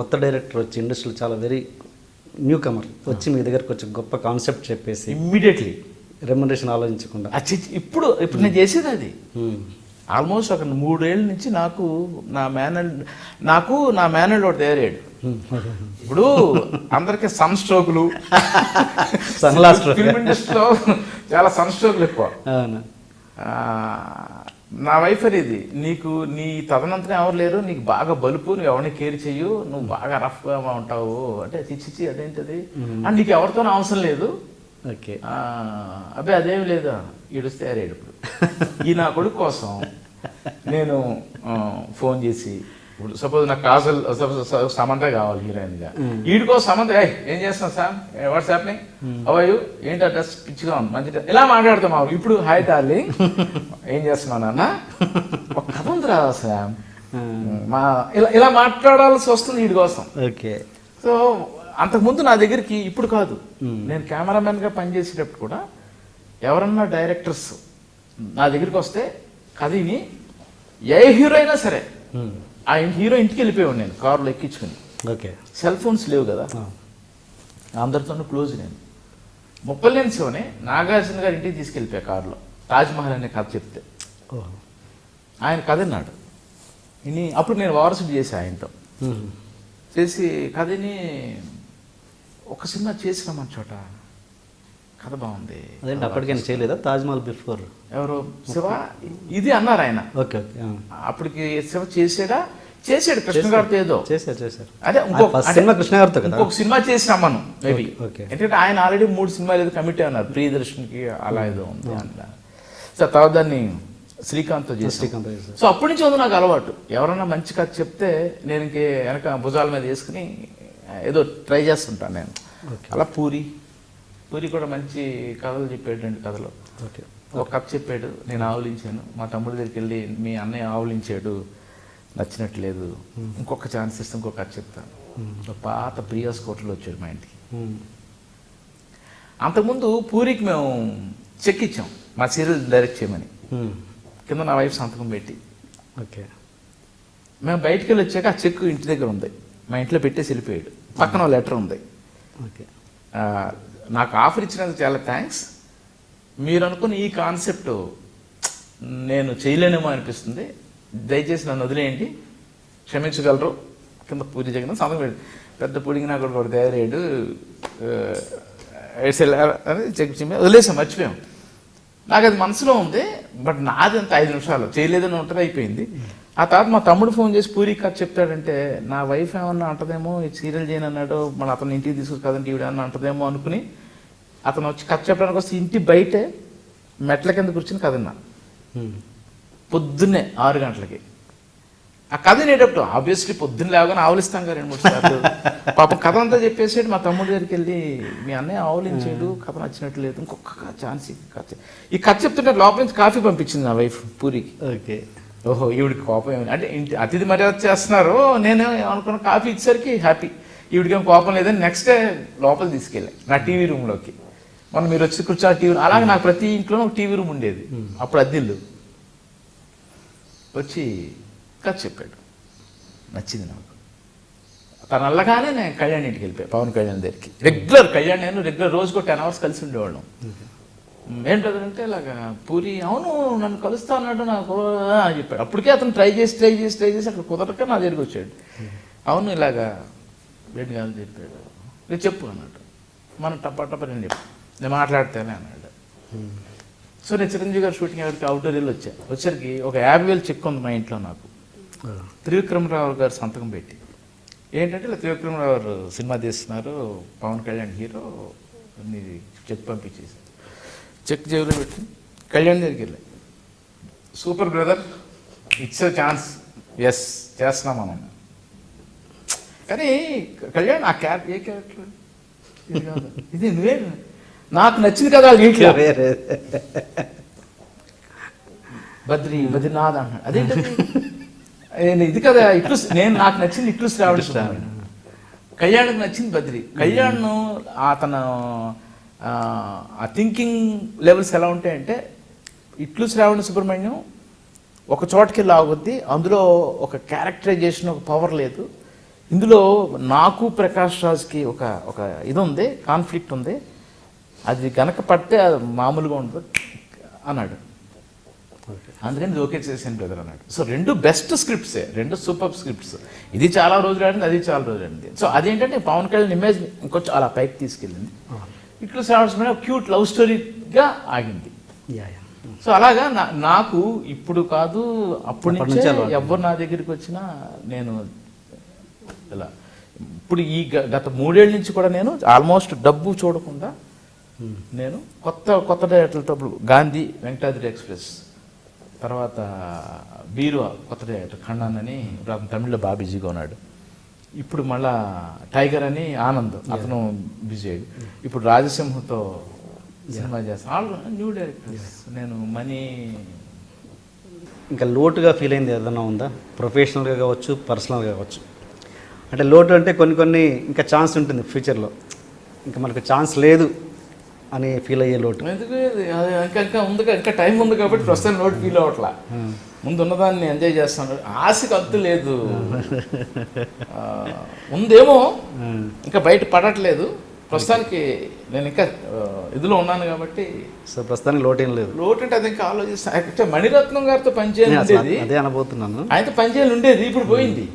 కొత్త డైరెక్టర్ వచ్చి ఇండస్ట్రీలో చాలా వెరీ న్యూ కమర్ వచ్చి మీ దగ్గరకు వచ్చి గొప్ప కాన్సెప్ట్ చెప్పేసి ఇమ్మీడియట్లీ రెమ్యునరేషన్ ఆలోచించకుండా ఇప్పుడు నేను చేసేది అది ఆల్మోస్ట్ ఒక 3 ఏళ్ళ నుంచి నాకు నా మేనల్ ఒకటి తయారయ్యాడు. ఇప్పుడు అందరికీ సన్ స్ట్రోకులు ఫిల్మ్ ఇండస్ట్రీలో చాలా సన్ స్ట్రోకులు ఎక్కువ. నా వైఫ్ అనేది నీకు నీ తదనంతరం ఎవరు లేరు, నీకు బాగా బలుపు, నువ్వు ఎవరిని కేర్ చెయ్యు, నువ్వు బాగా రఫ్గా ఉంటావు అంటే చిచ్చి అదేంటది అని నీకు ఎవరితోనూ అవసరం లేదు. ఓకే అబ్బాయి అదేం లేదా ఈడుస్తే తయారయ్యాడు. ఇప్పుడు ఈ నా కొడుకు కోసం నేను ఫోన్ చేసి ఇప్పుడు సపోజ్ నాకు కాజల్ సమంత కావాలి హీరోయిన్గా, వీడికో సమంత ఏం చేస్తున్నావు సామ్ వాట్స్ హ్యాపెనింగ్ అవయ్యూ ఏంటి అడ్రస్ పిచ్చిగా ఉంది మంచి ఇలా మాట్లాడతాం. ఇప్పుడు హాయ్ డార్లింగ్ ఏం చేస్తున్నావు నాన్న ఒక కథ ఉంది రా సామ్ ఇలా మాట్లాడాల్సి వస్తుంది వీడి కోసం. ఓకే సో అంతకుముందు నా దగ్గరికి ఇప్పుడు కాదు, నేను కెమెరామెన్గా పనిచేసేటప్పుడు కూడా ఎవరన్నా డైరెక్టర్స్ నా దగ్గరికి వస్తే కథని ఏ హీరో అయినా సరే ఆ హీరో ఇంటికి వెళ్ళిపోయాడు నేను కారులో ఎక్కించుకుని. ఓకే సెల్ ఫోన్స్ లేవు కదా, అందరితోనూ క్లోజ్. నేను ముప్పలేని శివని నాగార్జున గారి ఇంటికి తీసుకెళ్ళిపోయా కారులో, తాజ్మహల్ అనే కథ చెప్తే ఆయన కథ విన్నాడు. అప్పుడు నేను వారసుడు చేసి ఆయనతో చేసి కథని ఒక సినిమా చేసినామని చోట కథ బాగుంది. అదేంటి అప్పటికైనా చేయలేదా తాజ్మహల్ బిఫోర్? ఎవరు శివ ఇది అన్నారు ఆయన. ఓకే ఓకే అప్పటికి శివ చేసాడు కృష్ణ గారితో ఏదో చేశారు. అదే సినిమా కృష్ణ గారితో కదా ఇంకొక సినిమా చేసినామను మేబీ. ఓకే ఎందుకంటే ఆయన ఆల్రెడీ 3 సినిమాలు ఏదో కమిటీ అన్నారు, ప్రియదర్శన్కి అలా ఏదో ఉంది అంట. సో తర్వాత దాన్ని శ్రీకాంత్తో చేసి సో అప్పటి నుంచి ఉంది నాకు అలవాటు. ఎవరన్నా మంచి కథ చెప్తే నేను వెనక భుజాల మీద వేసుకుని ఏదో ట్రై చేస్తుంటాను నేను. అలా పూరి కూడా మంచి కథలు చెప్పాడు, 2 కథలు. ఒక కథ చెప్పాడు, నేను ఆవులించాను. మా తమ్ముడి దగ్గరికి వెళ్ళి మీ అన్నయ్య ఆవులించాడు నచ్చినట్లేదు, ఇంకొక ఛాన్స్ ఇస్తే ఇంకొక కథ చెప్తాను. పాత ప్రియాస్ కోటలో వచ్చాడు మా ఇంటికి. అంతకుముందు పూరికి మేము చెక్ ఇచ్చాం మా సీరియల్ డైరెక్ట్ చేయమని, కింద నా వైఫ్ సంతకం పెట్టి. ఓకే మేము బయటికి వెళ్ళి వచ్చాక ఆ చెక్ ఇంటి దగ్గర ఉంది, మా ఇంట్లో పెట్టేసి వెళ్ళిపోయాడు. పక్కన లెటర్ ఉంది. ఓకే నాకు ఆఫర్ ఇచ్చినందుకు చాలా థ్యాంక్స్, మీరు అనుకున్న ఈ కాన్సెప్ట్ నేను చేయలేనేమో అనిపిస్తుంది, దయచేసి నన్ను వదిలేయండి, క్షమించగలరు. కింద పూరి జగన్ సంతకం పెట్టాడు. పెద్ద పూడికి నాకు ఒకటి తయారయ్యాడు అని చెక్ వదిలేసాం, మర్చిపోయాం. నాకు అది మనసులో ఉంది, బట్ నాది అంత 5 నిమిషాలు చేయలేదని ఉంటుంది, అయిపోయింది. ఆ తర్వాత మా తమ్ముడు ఫోన్ చేసి పూరి కథ చెప్తాడంటే నా వైఫ్ ఏమన్నా అంటదేమో సీరియల్ చేయను అన్నాడు, మన అతను ఇంటికి తీసుకు కదంటే ఈవిడ అన్న అంటదేమో అనుకుని అతను వచ్చి కథ చెప్పడానికి వస్తే ఇంటి బయటే మెట్ల కింద కూర్చుని కథ విన్నా పొద్దున్నే 6 గంటలకి. ఆ కథ వినేటప్పుడు ఆబ్వియస్లీ పొద్దున్న లేవగానే ఆవులిస్తాం కదా 2-3 సార్లు. పాపం కథ అంతా చెప్పేసాడు. మా తమ్ముడి దగ్గరికి వెళ్ళి మీ అన్నయ్య ఆవులించాడు, కథ నచ్చినట్టు లేదు, ఇంకొక ఛాన్స్ ఈ కథ చెప్తుంటే లోపల నుంచి కాఫీ పంపించింది నా వైఫ్ పూరికి. ఓకే ఓహో ఈవిడికి కోపం ఏమి అంటే ఇంటి అతిథి మర్యాద చేస్తున్నారు, నేను అనుకున్న కాఫీ ఇచ్చేసరికి హ్యాపీ, ఈవిడికేం కోపం లేదని నెక్స్ట్ డే లోపల తీసుకెళ్ళాను నా టీవీ రూమ్లోకి. మనం మీరు వచ్చి కూర్చొని టీవీ, అలాగే నాకు ప్రతి ఇంట్లోనూ ఒక టీవీ రూమ్ ఉండేది అప్పుడు, అద్దిల్లు. వచ్చి కథ చెప్పాడు, నచ్చింది నాకు. తను అల్లగానే నేను కళ్యాణ్ ఇంటికి వెళ్ళిపోయాను, పవన్ కళ్యాణ్ దగ్గరికి. నేను రెగ్యులర్ రోజుకో 10 hours కలిసి ఉండేవాళ్ళం. ఏంటంటే ఇలాగా పూరి అవును నన్ను కలుస్తా అన్నాడు నాకు అని చెప్పాడు. అప్పటికే అతను ట్రై చేసి అక్కడ కుదరక నా దగ్గరికి వచ్చాడు. అవును ఇలాగా 2 గంటలు చెప్పాడు, నేను చెప్పు అన్నాడు. మనం టప్ప నేను చెప్పు, నేను మాట్లాడితేనే అన్నాడు. సో నేను చిరంజీవి గారు షూటింగ్ ఎవరికి అవుట్డోర్ వెళ్ళి వచ్చరికి ఒక 50,000 చెక్ ఉంది మా ఇంట్లో నాకు, త్రివిక్రమరావు గారు సంతకం పెట్టి. ఏంటంటే ఇలా త్రివిక్రమరావు గారు సినిమా తీస్తున్నారు, పవన్ కళ్యాణ్ హీరో, చెక్ పంపించేసి చెక్ జేబులో పెట్టి కళ్యాణ్ దగ్గరికి వెళ్ళి super brother it's a chance, yes చేస్తున్నాం మనం. కానీ కళ్యాణ్ ఆ ఏ క్యారెక్టర్ ఇది కాదు, ఇది నువ్వే నాకు నచ్చింది కదా బద్రీనాథ్ అన్నాడు. అదేంటది ఇది కదా ఇట్లు నాకు నచ్చింది ఇట్లు శ్రావణ సుబ్రహ్మణ్యం, కళ్యాణ్కి నచ్చింది బద్రి. కళ్యాణ్ అతను ఆ థింకింగ్ లెవెల్స్ ఎలా ఉంటాయంటే ఇట్లు శ్రావణ సుబ్రహ్మణ్యం ఒక చోటకి లాగొద్ది, అందులో ఒక క్యారెక్టరైజేషన్ ఒక పవర్ లేదు, ఇందులో నాకు ప్రకాష్ రాజ్కి ఒక ఒక ఇది ఉంది, కాన్ఫ్లిక్ట్ ఉంది. అది కనుక పడితే అది మామూలుగా ఉండదు అన్నాడు. అందుకని ఇది ఓకే చేసాను బ్రదర్ అన్నాడు. సో రెండు బెస్ట్ స్క్రిప్ట్సే, రెండు సూపర్ స్క్రిప్ట్స్. ఇది చాలా రోజులు ఆడింది, అది చాలా రోజులు ఆడింది. సో అదేంటంటే పవన్ కళ్యాణ్ ఇమేజ్ ఇంకొంచెం అలా పైకి తీసుకెళ్ళింది. ఇట్లా సావర్స్మైన క్యూట్ లవ్ స్టోరీగా ఆగింది. Yeah yeah. సో అలాగా నాకు ఇప్పుడు కాదు అప్పటి అప్పటి నుంచే నుంచే ఎవరు నా దగ్గరికి వచ్చినా నేను ఇలా ఇప్పుడు ఈ గత 3 ఏళ్ళ నుంచి కూడా నేను ఆల్మోస్ట్ డబ్బు చూడకుండా నేను కొత్త డైరెక్టర్లతో గాంధీ, వెంకటాద్రి ఎక్స్ప్రెస్, తర్వాత బీరువా కొత్త డైరెక్టర్ ఖండాన్ అని తమిళ్లో బాగా బిజీగా ఉన్నాడు. ఇప్పుడు మళ్ళా టైగర్ అని ఆనంద్, అతను బిజీ అయ్యాడు. ఇప్పుడు రాజసింహతో సినిమా చేస్తాను. All new directors. నేను మనీ ఇంకా లోటుగా ఫీల్ అయింది ఏదైనా ఉందా? ప్రొఫెషనల్గా కావచ్చు, పర్సనల్గా కావచ్చు. అంటే లోటు అంటే కొన్ని ఇంకా ఛాన్స్ ఉంటుంది ఫ్యూచర్లో, ఇంకా మనకు ఛాన్స్ లేదు అని ఫీల్ అయ్యే లోటు. ఎందుకు ఇంకా ఉంది, ఇంకా టైం ఉంది కాబట్టి ప్రస్తుతం నోట్ ఫీల్ అవ్వట్లా. ముందు ఉన్నదాన్ని ఎంజాయ్ చేస్తాను, ఆశకు అంతు లేదు. ఉందేమో ఇంకా బయట పడట్లేదు. ప్రస్తుతానికి నేను ఇంకా ఇదిలో ఉన్నాను కాబట్టి. సో ప్రస్తుతానికి లోటు ఏం లేదు. లోటు అంటే అది ఇంకా ఆలోచిస్తాను. మణిరత్నం గారితో పనిచేయాలి ఉండేది, అదే అనబోతున్నాను. ఆయనతో పనిచేయాలి ఉండేది, ఇప్పుడు పోయింది.